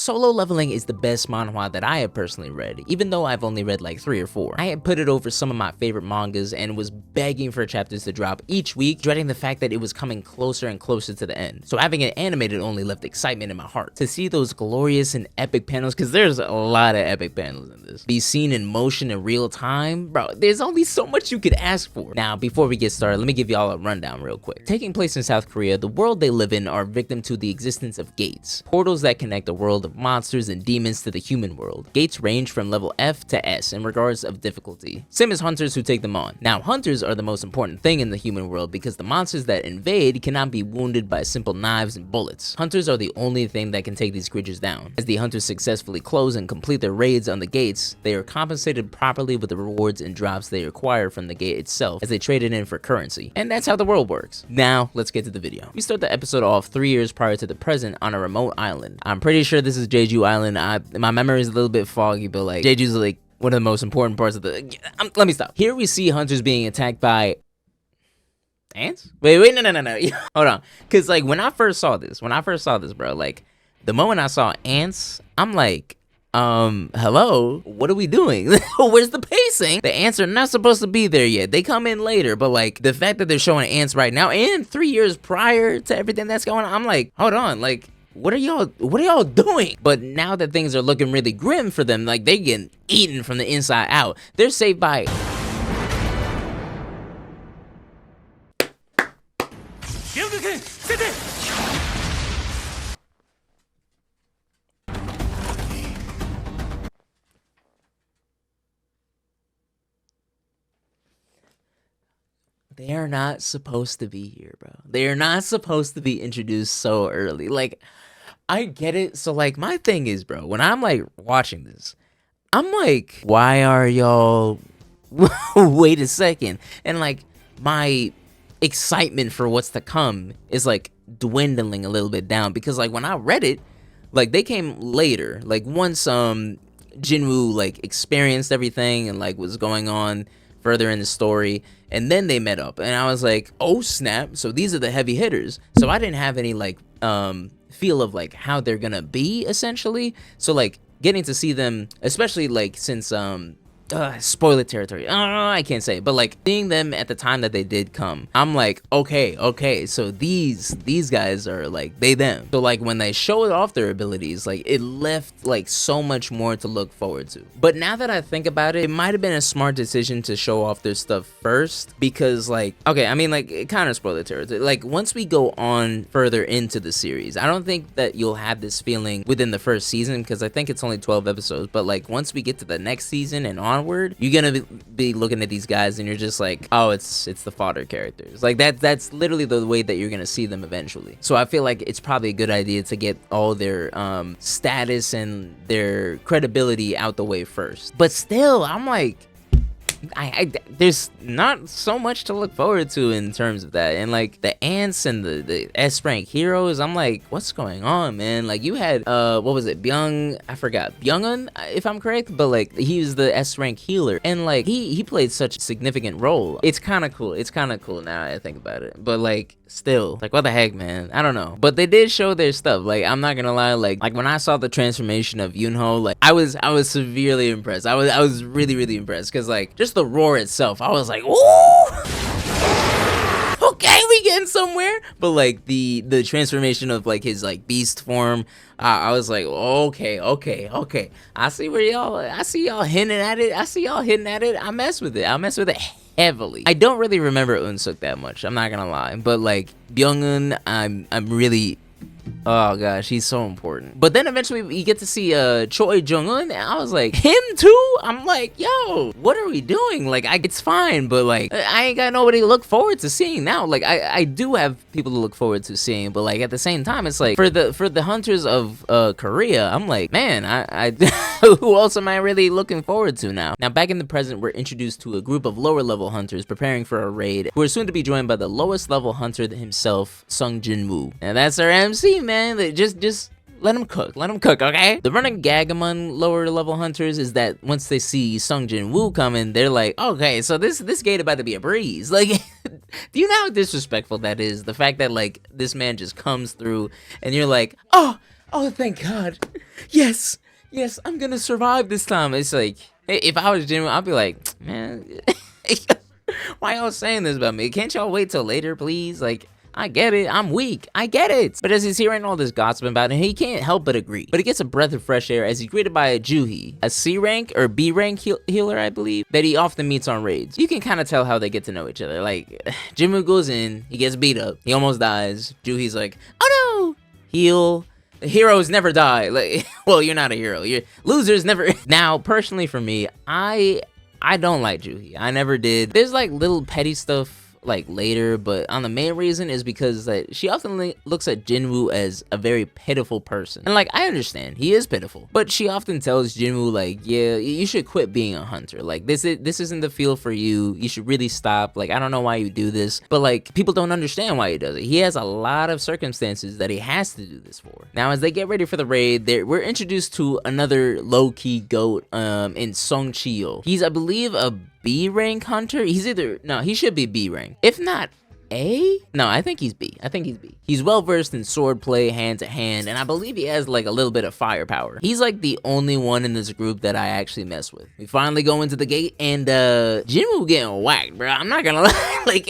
Solo Leveling is the best manhwa that I have personally read, even though I've only read like 3 or 4. I had put it over some of my favorite mangas and was begging for chapters to drop each week, dreading the fact that it was coming closer and closer to the end. So having it animated only left excitement in my heart. To see those glorious and epic panels, because there's a lot of epic panels in this, be seen in motion in real time, bro, there's only so much you could ask for. Now, before we get started, let me give y'all a rundown real quick. Taking place in South Korea, the world they live in are victim to the existence of gates, portals that connect the world of monsters and demons to the human world. Gates range from level F to S in regards of difficulty, same as hunters who take them on. Now, hunters are the most important thing in the human world because the monsters that invade cannot be wounded by simple knives and bullets. Hunters are the only thing that can take these creatures down. As the hunters successfully close and complete their raids on the gates, they are compensated properly with the rewards and drops they acquire from the gate itself as they trade it in for currency. And that's how the world works. Now, let's get to the video. We start the episode off 3 years prior to the present on a remote island. I'm pretty sure this is Jeju Island. My memory is a little bit foggy, but like Jeju's like one of the most important parts of the... let me stop. Here we see hunters being attacked by... ants? Wait, no. Hold on. Because like when I first saw this, bro, like the moment I saw ants, I'm like, hello, what are we doing? Where's the pacing? The ants are not supposed to be there yet. They come in later, but like the fact that they're showing ants right now and 3 years prior to everything that's going on, I'm like, hold on, like what are y'all doing? But now that things are looking really grim for them, like they getting eaten from the inside out. They're saved by they are not supposed to be here, bro. They are not supposed to be introduced so early. Like, I get it. So, like, my thing is, bro, when I'm, like, watching this, I'm like, why are y'all... Wait a second. And, like, my excitement for what's to come is, like, dwindling a little bit down. Because, like, when I read it, like, they came later. Like, once, Jinwoo, like, experienced everything and, like, was going on further in the story, and then they met up, and I was like, oh snap, so these are the heavy hitters. So I didn't have any like feel of like how they're gonna be essentially. So like getting to see them, especially like since spoiler territory, I can't say it, but like seeing them at the time that they did come, I'm like, okay, so these guys are like they them. So like when they showed off their abilities, like it left like so much more to look forward to. But now that I think about it, it might have been a smart decision to show off their stuff first, because like, okay, I mean like it kind of spoiler territory. Like once we go on further into the series, I don't think that you'll have this feeling within the first season, because I think it's only 12 episodes, but like once we get to the next season and onward, you're gonna be looking at these guys and you're just like, oh, it's the fodder characters. Like that's literally the way that you're gonna see them eventually. So I feel like it's probably a good idea to get all their status and their credibility out the way first. But still, I'm like, there's not so much to look forward to in terms of that. And like the ants and the S rank heroes, I'm like, what's going on, man? Like you had what was it, I forgot, Byung-un, if I'm correct, but like he was the S rank healer, and like he played such a significant role. It's kind of cool now I think about it, but like still, like what the heck, man? I don't know. But they did show their stuff. Like I'm not gonna lie, like when I saw the transformation of Yunho, like I was severely impressed. I was really impressed, because like just the roar itself, I was like, ooh, okay, we getting somewhere. But like the transformation of like his like beast form, I was like, okay, I see y'all hinting at it. I mess with it heavily. I don't really remember Eun-suk that much, I'm not gonna lie, but like Byung-un, I'm really, oh gosh, he's so important. But then eventually we get to see Choi Jung-un, and I was like, him too? I'm like, yo, what are we doing? Like it's fine, but like I ain't got nobody to look forward to seeing now. Like I do have people to look forward to seeing, but like at the same time, it's like for the hunters of Korea, I'm like, man, I who else am I really looking forward to now? Now back in the present, we're introduced to a group of lower level hunters preparing for a raid, who are soon to be joined by the lowest level hunter himself, Sung Jin-woo. And that's our MC, man. They just let him cook, okay? The running gag among lower level hunters is that once they see Sung Jin-woo coming, they're like, okay, so this gate about to be a breeze. Like, do you know how disrespectful that is? The fact that like this man just comes through and you're like, oh, Oh, thank God. Yes, yes, I'm gonna survive this time. It's like, hey, if I was Jimmy, I'd be like, man, why y'all saying this about me? Can't y'all wait till later, please? Like, I get it, I'm weak, I get it. But as he's hearing all this gossip about him, he can't help but agree. But he gets a breath of fresh air as he's greeted by a Juhi, a C rank or B rank healer, I believe, that he often meets on raids. You can kind of tell how they get to know each other. Like, Jinwoo goes in, he gets beat up, he almost dies. Juhi's like, oh no, heal. Heroes never die. Like, well, you're not a hero. You're losers never. Now, personally for me, I don't like Juhi. I never did. There's like little petty stuff like later, but on the main reason is because like she often looks at Jinwoo as a very pitiful person. And like I understand, he is pitiful, but she often tells Jinwoo like, yeah, you should quit being a hunter. Like this isn't the field for you. You should really stop. Like I don't know why you do this, but like people don't understand why he does it. He has a lot of circumstances that he has to do this for. Now as they get ready for the raid, we're introduced to another low-key goat in Song Chio. He's, I believe, a B rank hunter. He's either, no, he should be B rank. If not A? No, I think he's B. I think he's B. He's well versed in swordplay, hand to hand, and I believe he has like a little bit of firepower. He's like the only one in this group that I actually mess with. We finally go into the gate and Jinwoo getting whacked, bro. I'm not gonna lie. Like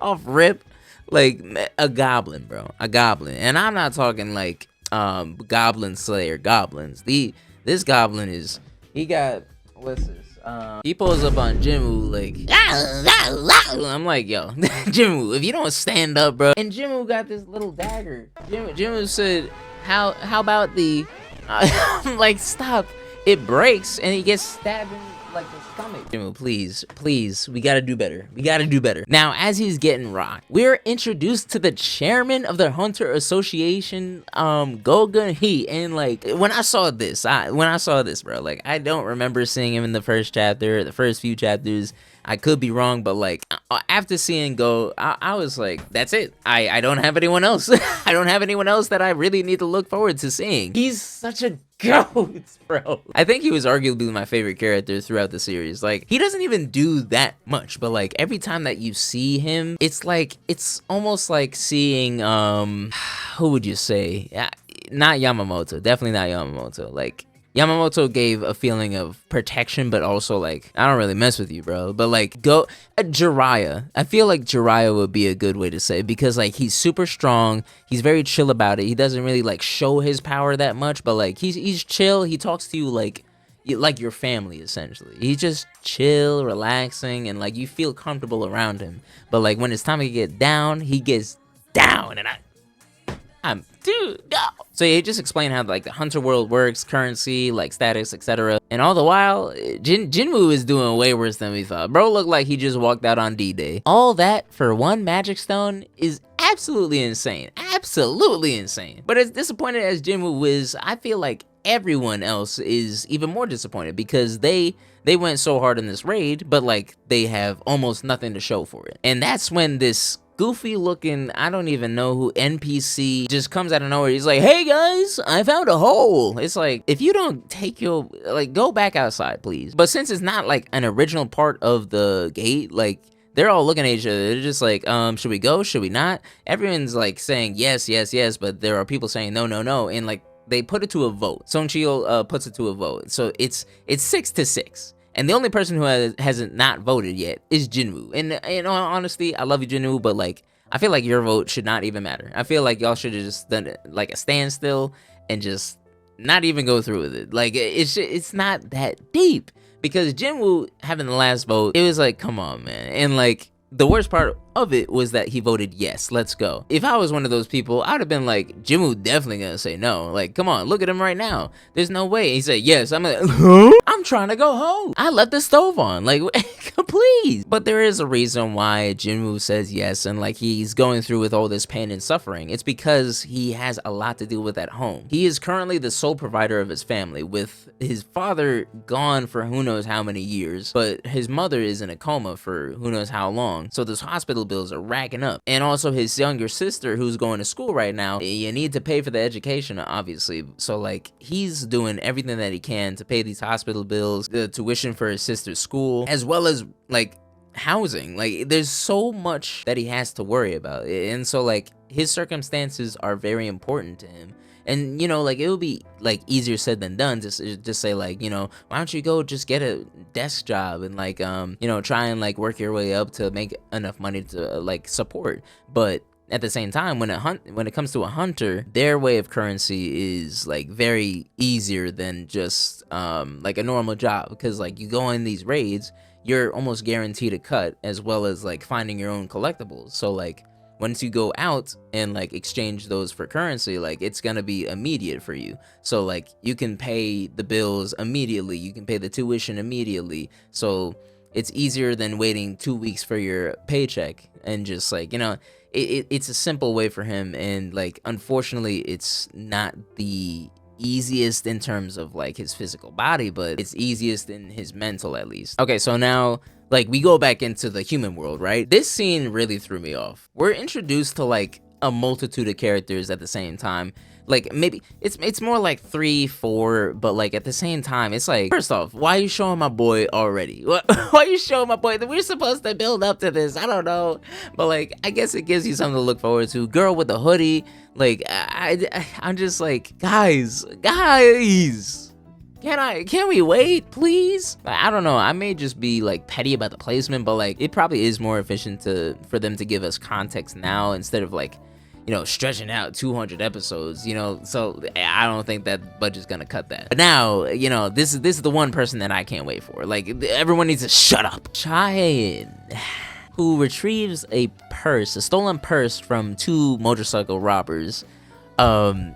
off rip, like a goblin, bro. A goblin. And I'm not talking like goblin slayer goblins. This goblin is, he got, what's this? He pulls up on Jinwoo like, I'm like, yo, Jinwoo, if you don't stand up, bro. And Jinwoo got this little dagger. Jinwoo said, how about the, I'm like, stop. It breaks and he gets stabbed in like the stomach. Jinwoo, please, we gotta do better. We gotta do better. Now, as he's getting rocked, we're introduced to the chairman of the Hunter Association, Go Gun-hee. And like, when I saw this, bro, like, I don't remember seeing him in the first chapter, the first few chapters. I could be wrong, but like after seeing Go, I was like, that's it. I don't have anyone else. I don't have anyone else that I really need to look forward to seeing. He's such a goat, bro. I think he was arguably my favorite character throughout the series. Like, he doesn't even do that much, but like every time that you see him, it's like, it's almost like seeing, who would you say? Not Yamamoto, definitely not Yamamoto. Like, Yamamoto gave a feeling of protection, but also like, I don't really mess with you, bro. But like, Jiraiya. I feel like Jiraiya would be a good way to say it, because like he's super strong. He's very chill about it. He doesn't really like show his power that much, but like he's chill. He talks to you like your family essentially. He's just chill, relaxing, and like you feel comfortable around him. But like when it's time to get down, he gets down, and I'm dude, no. So he just explained how like the hunter world works, currency, like status, etc. And all the while, Jinwoo is doing way worse than we thought. Bro looked like he just walked out on D-Day. All that for one magic stone is absolutely insane. Absolutely insane. But as disappointed as Jinwoo is, I feel like everyone else is even more disappointed, because they went so hard in this raid, but like they have almost nothing to show for it. And that's when this goofy looking, I don't even know who, NPC just comes out of nowhere. He's like, hey guys, I found a hole. It's like, if you don't take your, like, go back outside, please. But since it's not like an original part of the gate, like, they're all looking at each other. They're just like, should we go? Should we not? Everyone's like saying yes, yes, yes, but there are people saying no, no, no. And like, they put it to a vote. Song Chio puts it to a vote. So it's 6-6. And the only person who hasn't not voted yet is Jinwoo. And in all honesty, I love you, Jinwoo, but like, I feel like your vote should not even matter. I feel like y'all should have just done it like a standstill and just not even go through with it. Like, it's not that deep, because Jinwoo having the last vote, it was like, come on, man. And like, the worst part of it was that he voted yes, let's go. If I was one of those people, I'd have been like, Jinwoo definitely gonna say no. Like, come on, look at him right now. There's no way. He said yes. I'm like, huh? I'm trying to go home. I left the stove on. Like, please. But there is a reason why Jinwoo says yes, and like he's going through with all this pain and suffering. It's because he has a lot to deal with at home. He is currently the sole provider of his family, with his father gone for who knows how many years, but his mother is in a coma for who knows how long. So those hospital bills are racking up. And also his younger sister, who's going to school right now, you need to pay for the education, obviously. So like, he's doing everything that he can to pay these hospital bills, the tuition for his sister's school, as well as like housing. Like, there's so much that he has to worry about. And so like, his circumstances are very important to him. And you know, like it would be like easier said than done to just say like, you know, why don't you go just get a desk job and like you know, try and like work your way up to make enough money to like support. But at the same time, when it comes to a hunter, their way of currency is like very easier than just like a normal job, because like you go in these raids, you're almost guaranteed a cut, as well as like finding your own collectibles. So like once you go out and like exchange those for currency, like it's gonna be immediate for you. So like you can pay the bills immediately, you can pay the tuition immediately. So it's easier than waiting 2 weeks for your paycheck. And just like, you know, it's a simple way for him. And like unfortunately it's not the easiest in terms of like his physical body, but it's easiest in his mental, at least. Okay, so now like we go back into the human world, right? This scene really threw me off. We're introduced to like a multitude of characters at the same time. Like maybe it's more like 3, 4, but like at the same time, it's like, first off, why are you showing my boy already? Why are you showing my boy? We're supposed to build up to this. I don't know, but like I guess it gives you something to look forward to. Girl with the hoodie, like I'm just like, guys, can we wait, please? I don't know. I may just be like petty about the placement, but like it probably is more efficient for them to give us context now instead of like, you know, stretching out 200 episodes, you know. So I don't think that budget's gonna cut that. But now, you know, this is the one person that I can't wait for. Like everyone needs to shut up. Cha-hae-in, who retrieves a stolen purse from 2 motorcycle robbers. Oh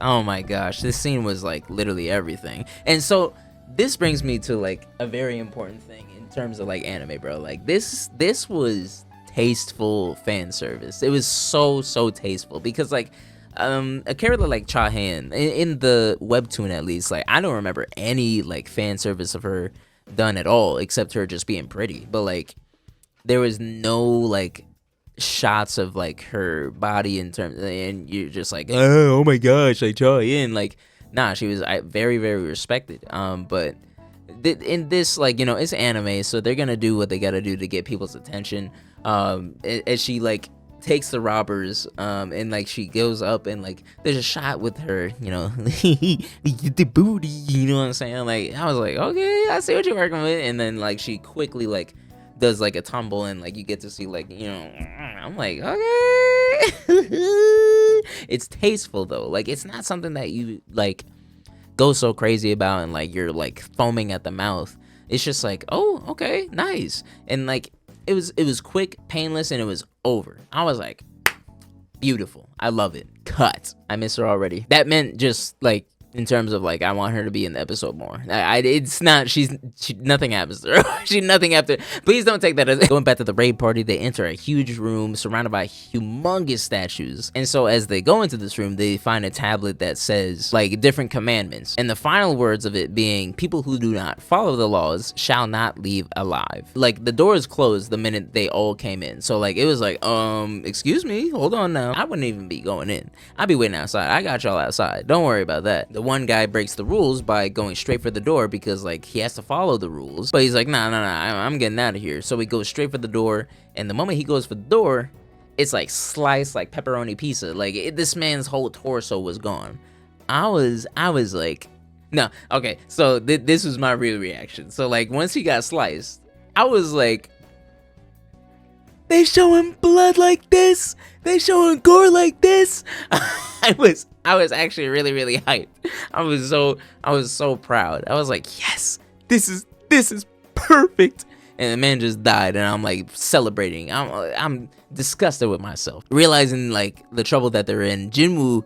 my gosh, this scene was like literally everything. And so this brings me to like a very important thing in terms of like anime, bro. Like this was tasteful fan service. It was so tasteful, because like a character like Cha-hae-in in the webtoon, at least, like I don't remember any like fan service of her done at all, except her just being pretty. But like there was no like shots of like her body in terms, and you're just like, oh my gosh, like Cha-hae-in, like nah, she was very respected. But in this, like, you know, it's anime, so they're gonna do what they gotta do to get people's attention. As she like takes the robbers, and like she goes up and like there's a shot with her, you know, the booty, you know what I'm saying? Like I was like, okay, I see what you're working with. And then like she quickly like does like a tumble, and like you get to see like, you know, I'm like, okay. It's tasteful though. Like it's not something that you like go so crazy about and like you're like foaming at the mouth. It's just like, oh, okay, nice. And like it was quick, painless, and it was over. I was like, beautiful. I love it. Cut. I miss her already. That meant just like in terms of like I want her to be in the episode more. It's not, she nothing happens to her. She nothing after. Please don't take that as going back to the raid party. They enter a huge room surrounded by humongous statues. And so as they go into this room, they find a tablet that says like different commandments. And the final words of it being, people who do not follow the laws shall not leave alive. Like the doors closed the minute they all came in. So like it was like, excuse me, hold on now. I wouldn't even be going in. I'd be waiting outside. I got y'all outside. Don't worry about that. The one guy breaks the rules by going straight for the door because like he has to follow the rules, but he's like, nah, I'm getting out of here. So he goes straight for the door, and the moment he goes for the door, it's like sliced like pepperoni pizza. Like this man's whole torso was gone. I was like, no, okay. So this was my real reaction. So like once he got sliced, I was like, they showing blood like this? They showing gore like this? I was actually really hyped. I was so proud. I was like, yes, this is perfect. And the man just died, and I'm like celebrating. I'm disgusted with myself, realizing like the trouble that they're in. Jinwoo,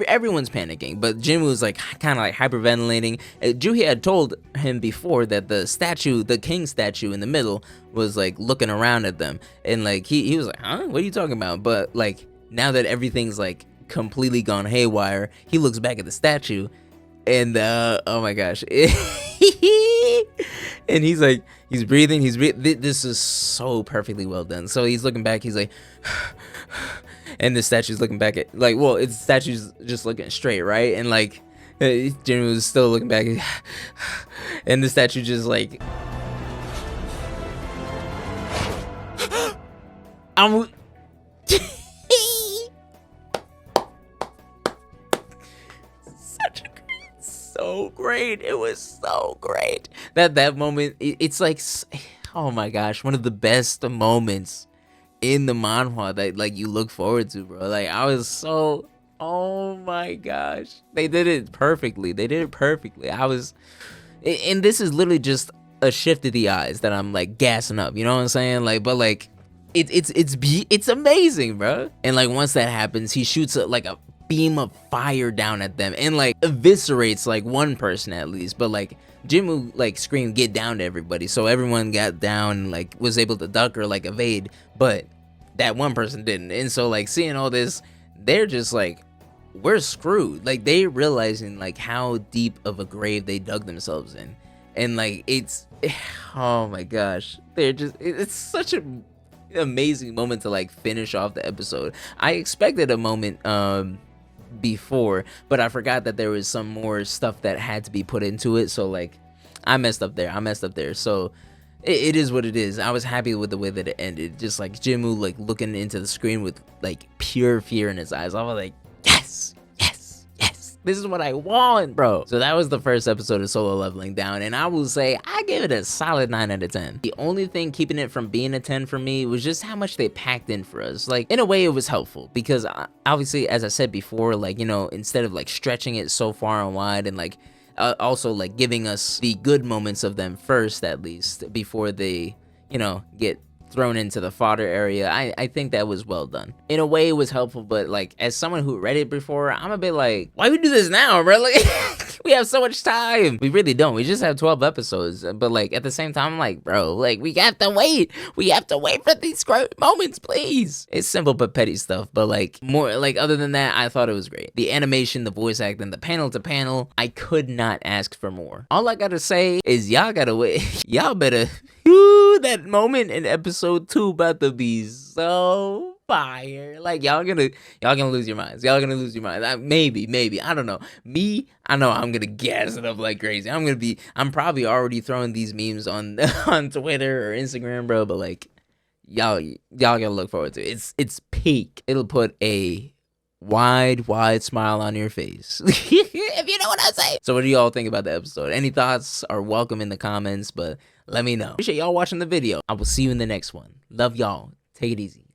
everyone's panicking, but Jinwoo's like kind of like hyperventilating. Juhi had told him before that the king statue in the middle was like looking around at them, and like he was like, huh, what are you talking about? But like now that everything's like completely gone haywire, he looks back at the statue, and oh my gosh. And he's like, he's breathing. This is so perfectly well done. So he's looking back, he's like, and the statue's looking back at, like, well, it's statue's just looking straight, right? And like Jin was still looking back, and the statue just like, so great. It was so great. That moment, it's like, oh my gosh, one of the best moments in the manhwa that like you look forward to, bro. Like I was so, oh my gosh, they did it perfectly. They did it perfectly. And this is literally just a shift of the eyes that I'm like gassing up. You know what I'm saying? Like, but like, it's amazing, bro. And like once that happens, he shoots like a beam of fire down at them and like eviscerates like one person at least. But like Jinmu like screamed, "Get down" to everybody, so everyone got down and like was able to duck or like evade, but that one person didn't. And so like seeing all this, they're just like, we're screwed. Like they realizing like how deep of a grave they dug themselves in. And like it's oh my gosh, they're just, it's such an amazing moment to like finish off the episode. I expected a moment before, but I forgot that there was some more stuff that had to be put into it. So like I messed up there. So it is what it is. I was happy with the way that it ended, just like Jinmu like looking into the screen with like pure fear in his eyes. I was like, yes, yes, yes, this is what I want, bro. So that was the first episode of Solo Leveling Down, and I will say I give it a solid 9 out of 10. The only thing keeping it from being a 10 for me was just how much they packed in for us. Like in a way it was helpful because obviously, as I said before, like, you know, instead of like stretching it so far and wide and like also like giving us the good moments of them first, at least before they, you know, get thrown into the fodder area. I think that was well done. In a way it was helpful, but like as someone who read it before, I'm a bit like, why we do this now, bro? Like we have so much time. We really don't. We just have 12 episodes. But like at the same time, I'm like, bro, like we have to wait. We have to wait for these great moments, please. It's simple but petty stuff, but like more like other than that, I thought it was great. The animation, the voice acting, the panel to panel, I could not ask for more. All I gotta say is y'all gotta wait. Y'all better that moment in episode 2 about to be so fire. Like y'all gonna lose your minds. Y'all gonna lose your minds. Maybe I don't know. I know I'm gonna gas it up like crazy. I'm probably already throwing these memes on on Twitter or Instagram, bro. But like y'all gotta look forward to it. It's peak. It'll put a wide smile on your face. If you know what I say. So what do y'all think about the episode? Any thoughts are welcome in the comments, but let me know. Appreciate y'all watching the video. I will see you in the next one. Love y'all. Take it easy.